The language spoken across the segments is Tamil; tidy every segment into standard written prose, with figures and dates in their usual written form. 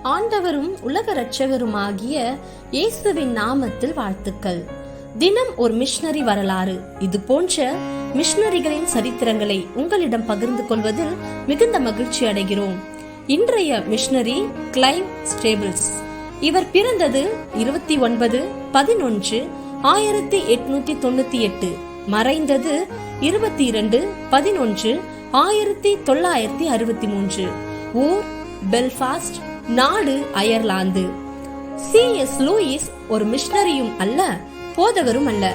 ஆண்டவரும் உலக இரட்சகருமாகிய இயேசுவின் நாமத்தில் வாழ்த்துக்கள். தினம் ஒரு மிஷனரி வரலாறு. இது போன்ற மிஷனரிகளின் சரித்திரங்களை உங்களிடம் பகிர்ந்து கொள்வதில் மிகுந்த மகிழ்ச்சி அடைகிறோம். இன்றைய மிஷனரி கிளைவ் ஸ்டேபிள்ஸ். இவர் பிறந்தது 29/11/1898, மறைந்தது 22/11/1963. ஊர் பெல்ஃபாஸ்ட், நாடு அயர்லாந்து. C.S. லூயிஸ் ஒரு மிஷனரியும் அல்ல, போதகரும் அல்ல,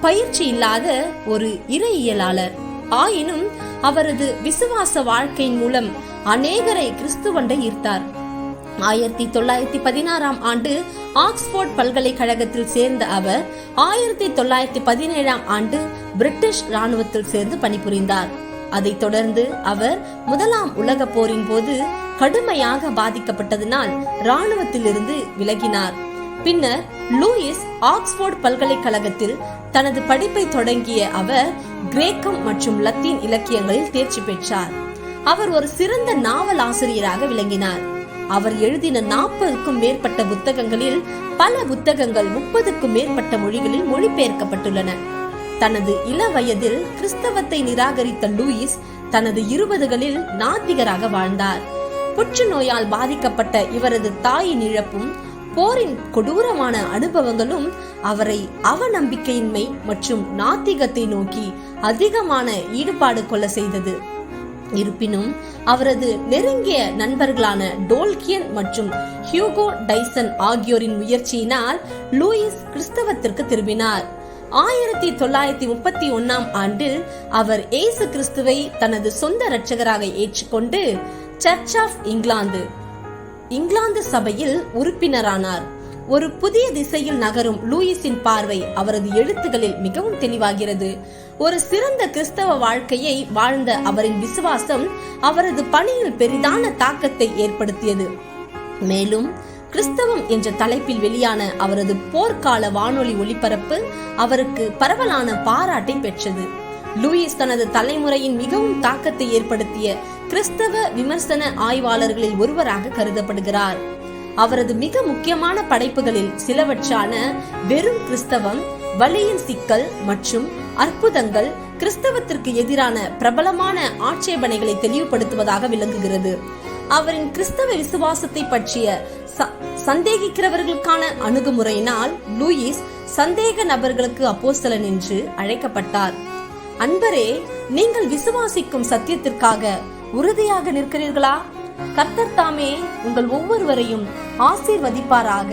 பயிற்சி இல்லாத ஒரு இறையியலாளர். ஆயினும் அவரது விசுவாச வாழ்க்கையின் மூலம் அநேகரை கிறிஸ்துவண்டை ஈர்த்தார். 1916ஆம் ஆண்டு ஆக்ஸ்போர்ட் பல்கலைக்கழகத்தில் சேர்ந்த அவர் 1917ஆம் ஆண்டு பிரிட்டிஷ் ராணுவத்தில் சேர்ந்து பணிபுரிந்தார். அதைத் தொடர்ந்து அவர் முதலாம் உலக போரின் போது கடுமையாக பாதிக்கப்பட்டதனால் ராணுவத்திலிருந்து விலகினார். பின்னர் லூயிஸ் ஆக்ஸ்போர்ட் பல்கலைக்கழகத்தில் தனது படிப்பை தொடங்கிய அவர் கிரேக்கம் மற்றும் லத்தீன் இலக்கியங்களில் தேர்ச்சி பெற்றார். அவர் ஒரு சிறந்த நாவல் ஆசிரியராக விளங்கினார். அவர் எழுதின 40க்கும் மேற்பட்ட புத்தகங்களில் பல புத்தகங்கள் 30க்கும் மேற்பட்ட மொழிகளில் மொழிபெயர்க்கப்பட்டுள்ளன. தனது இள வயதில் கிறிஸ்தவத்தை நிராகரித்த லூயிஸ் தனது 20களில் நாத்திகராக வாழ்ந்தார். புற்றுநோயால் பாதிக்கப்பட்ட இவரது தாயின் இழப்பும் போரின் கொடூரமான அனுபவங்களும் அவரை அவநம்பிக்கையின்மை மற்றும் நாத்திகத்தை நோக்கி அதிகமான ஈடுபாடு கொள்ள செய்தது. இருப்பினும் அவரது நெருங்கிய நண்பர்களான டோல்கியன் மற்றும் ஹியூகோ டைசன் ஆகியோரின் முயற்சியினால் லூயிஸ் கிறிஸ்தவத்திற்கு திரும்பினார். 1931ஆம் ஆண்டில் அவர் இயேசு கிறிஸ்துவை தனது சொந்த இரட்சகராக ஏற்றுக்கொண்டு சர்ச் ஆஃப் இங்கிலாந்து சபையில் உறுப்பினரானார். ஒரு புதிய திசையில் நகரும் லூயிஸின் பார்வை அவரது எழுத்துகளில் மிகவும் தெளிவாகிறது. ஒரு சிறந்த கிறிஸ்தவ வாழ்க்கையை வாழ்ந்த அவரின் விசுவாசம் அவரது பணியில் பெரிதான தாக்கத்தை ஏற்படுத்தியது. மேலும் கிறிஸ்தவம் என்ற தலைப்பில் வெளியான அவரது போர்க்கால வானொலி ஒளிபரப்பு அவருக்கு பரவலான பாராட்டை பெற்றது. லூயிஸ் தனது தலைமுறையின் மிகவும் தாக்கத்தை ஏற்படுத்திய கிறிஸ்தவ விமர்சன ஆய்வாளர்களில் ஒருவராக கருதப்படுகிறார். அவரது மிக முக்கியமான படைப்புகளில் சிலவற்றான வெறும் கிறிஸ்தவம், வலியின் சிக்கல் மற்றும் அற்புதங்கள் கிறிஸ்தவத்திற்கு எதிரான பிரபலமான ஆட்சேபனைகளை தெளிவுபடுத்துவதாக விளங்குகிறது. அவரின் கிறிஸ்தவ விசுவாசத்தை பற்றிய சந்தேகிக்கிறவர்களுக்கான அணுகுமுறையினால் லூயிஸ் சந்தேக நபர்களுக்கு அப்போஸ்தலன் என்று அழைக்கப்பட்டார். அன்பரே, நீங்கள் விசுவாசிக்கும் சத்தியத்திற்காக உறுதியாக நிற்கிறீர்களா? கர்த்தர் தாமே உங்கள் ஒவ்வொருவரையும் ஆசீர்வதிப்பாராக.